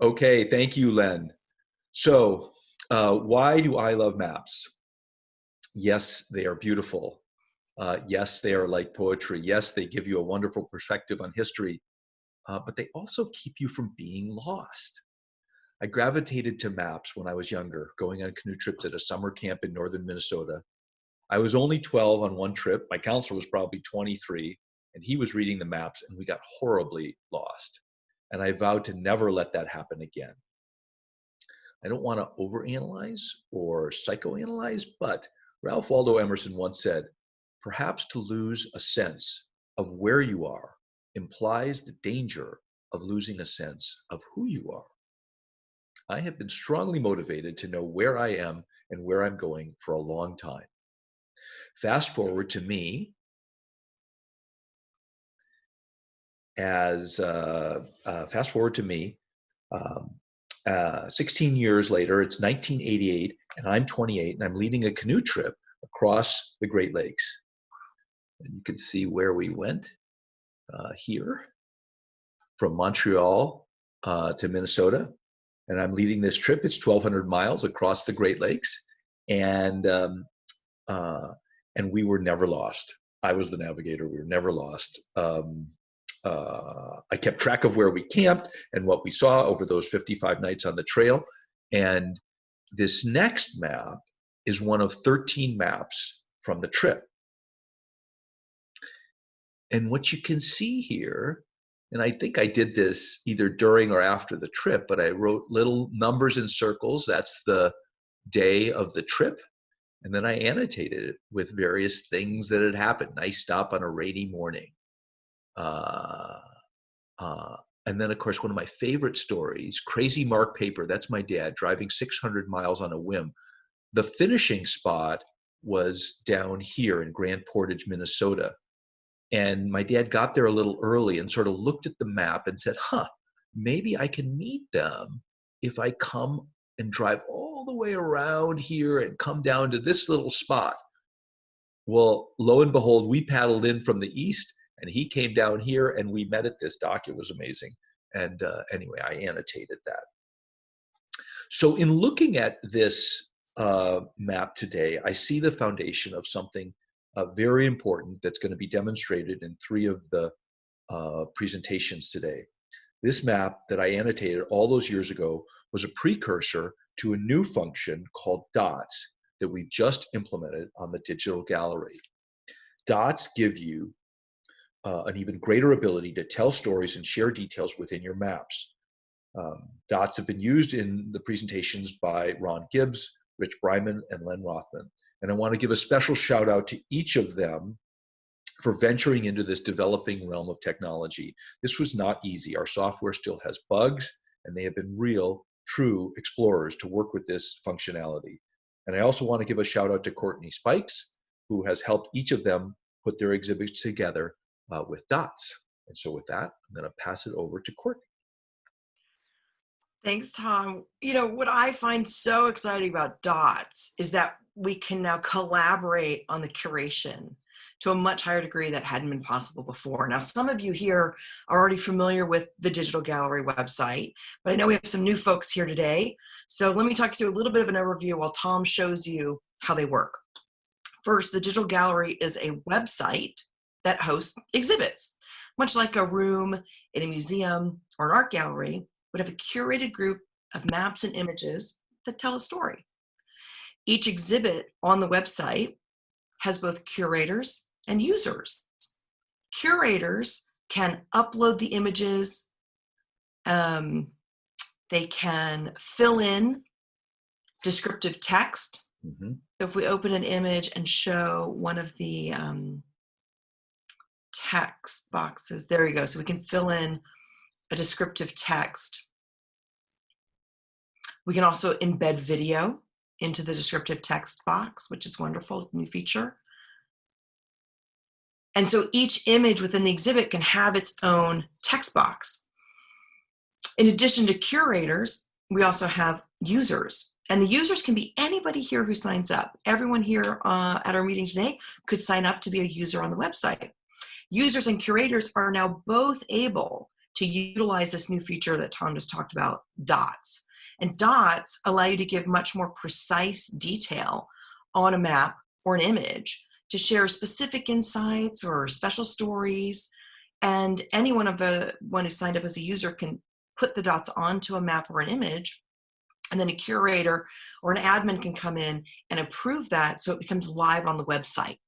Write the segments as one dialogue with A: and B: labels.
A: Okay, thank you, Len. So, why do I love maps? Yes, they are beautiful. Yes, they are like poetry. Yes, they give you a wonderful perspective on history, but they also keep you from being lost. I gravitated to maps when I was younger, going on canoe trips at a summer camp in northern Minnesota. I was only 12 on one trip. My counselor was probably 23, and he was reading the maps, and we got horribly lost. And I vowed to never let that happen again. I don't want to overanalyze or psychoanalyze, but Ralph Waldo Emerson once said, perhaps to lose a sense of where you are implies the danger of losing a sense of who you are. I have been strongly motivated to know where I am and where I'm going for a long time. Fast forward to me as fast forward to me 16 years later. It's 1988, and I'm 28, and I'm leading a canoe trip across the Great Lakes. And you can see where we went here from Montreal to Minnesota. And I'm leading this trip. It's 1,200 miles across the Great Lakes, and we were never lost. I was the navigator. We were never lost. I kept track of where we camped and what we saw over those 55 nights on the trail. And this next map is one of 13 maps from the trip. And what you can see here, and I think I did this either during or after the trip, but I wrote little numbers in circles. That's the day of the trip. And then I annotated it with various things that had happened. Nice stop on a rainy morning. And then, of course, one of my favorite stories, Crazy Mark Paper. That's my dad driving 600 miles on a whim. The finishing spot was down here in Grand Portage, Minnesota. And my dad got there a little early and sort of looked at the map and said, maybe I can meet them if I come and drive all the way around here and come down to this little spot. Well, lo and behold, we paddled in from the east, and he came down here, and we met at this dock. It was amazing. And anyway, I annotated that. So in looking at this map today, I see the foundation of something very important that's going to be demonstrated in 3 of the presentations today. This map that I annotated all those years ago was a precursor to a new function called dots that we've just implemented on the digital gallery. Dots give you an even greater ability to tell stories and share details within your maps. Dots have been used in the presentations by Ron Gibbs, Rich Bryman, and Len Rothman. And I want to give a special shout out to each of them for venturing into this developing realm of technology. This was not easy. Our software still has bugs, and they have been real, true explorers to work with this functionality. And I also want to give a shout out to Courtney Spikes, who has helped each of them put their exhibits together with dots. And so with that, I'm going to pass it over to Courtney.
B: Thanks, Tom. You know, what I find so exciting about dots is that we can now collaborate on the curation to a much higher degree that hadn't been possible before. Now, some of you here are already familiar with the Digital Gallery website, but I know we have some new folks here today. So let me talk you through a little bit of an overview while Tom shows you how they work. First, the Digital Gallery is a website that hosts exhibits. Much like a room in a museum or an art gallery would have a curated group of maps and images that tell a story. Each exhibit on the website has both curators and users. Curators can upload the images. They can fill in descriptive text. So if we open an image and show one of the text boxes, there you go. So we can fill in a descriptive text. We can also embed video into the descriptive text box, which is wonderful, new feature. And so each image within the exhibit can have its own text box. In addition to curators, we also have users. And the users can be anybody here who signs up. Everyone here at our meeting today could sign up to be a user on the website. Users and curators are now both able to utilize this new feature that Tom just talked about, dots. And dots allow you to give much more precise detail on a map or an image to share specific insights or special stories. And anyone who signed up as a user can put the dots onto a map or an image, and then a curator or an admin can come in and approve that so it becomes live on the website.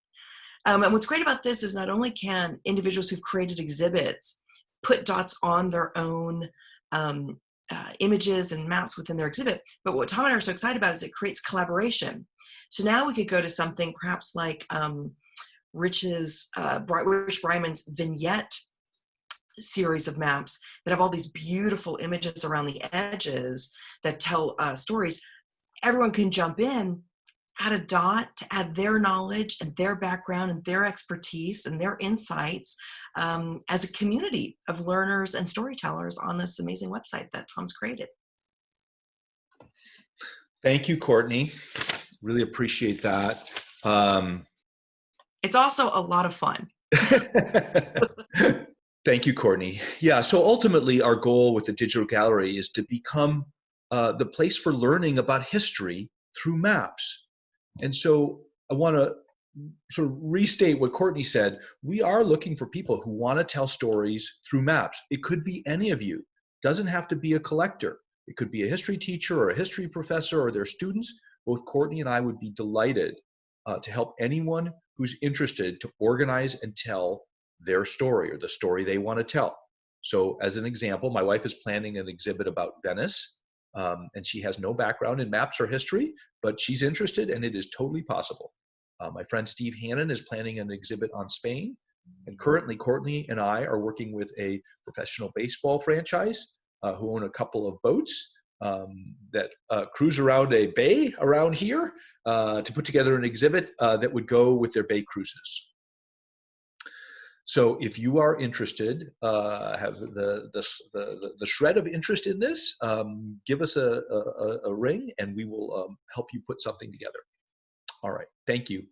B: And what's great about this is not only can individuals who've created exhibits put dots on their own images and maps within their exhibit, but what Tom and I are so excited about is it creates collaboration. So now we could go to something perhaps like Rich Bryman's vignette series of maps that have all these beautiful images around the edges that tell stories. Everyone can jump in, add a dot to add their knowledge and their background and their expertise and their insights as a community of learners and storytellers on this amazing website that Tom's created.
A: Thank you, Courtney. Really appreciate that.
B: It's also a lot of fun.
A: Thank you, Courtney. Yeah, so ultimately our goal with the digital gallery is to become the place for learning about history through maps. And so I want to sort of restate what Courtney said. We are looking for people who want to tell stories through maps. It could be any of you. It doesn't have to be a collector. It could be a history teacher or a history professor or their students. Both Courtney and I would be delighted to help anyone who's interested to organize and tell their story or the story they want to tell. So as an example, my wife is planning an exhibit about Venice, and she has no background in maps or history, but she's interested and it is totally possible. My friend Steve Hannon is planning an exhibit on Spain, and currently Courtney and I are working with a professional baseball franchise who own a couple of boats that cruise around a bay around here to put together an exhibit that would go with their bay cruises. So if you are interested, have the shred of interest in this, give us a ring and we will help you put something together. All right, thank you.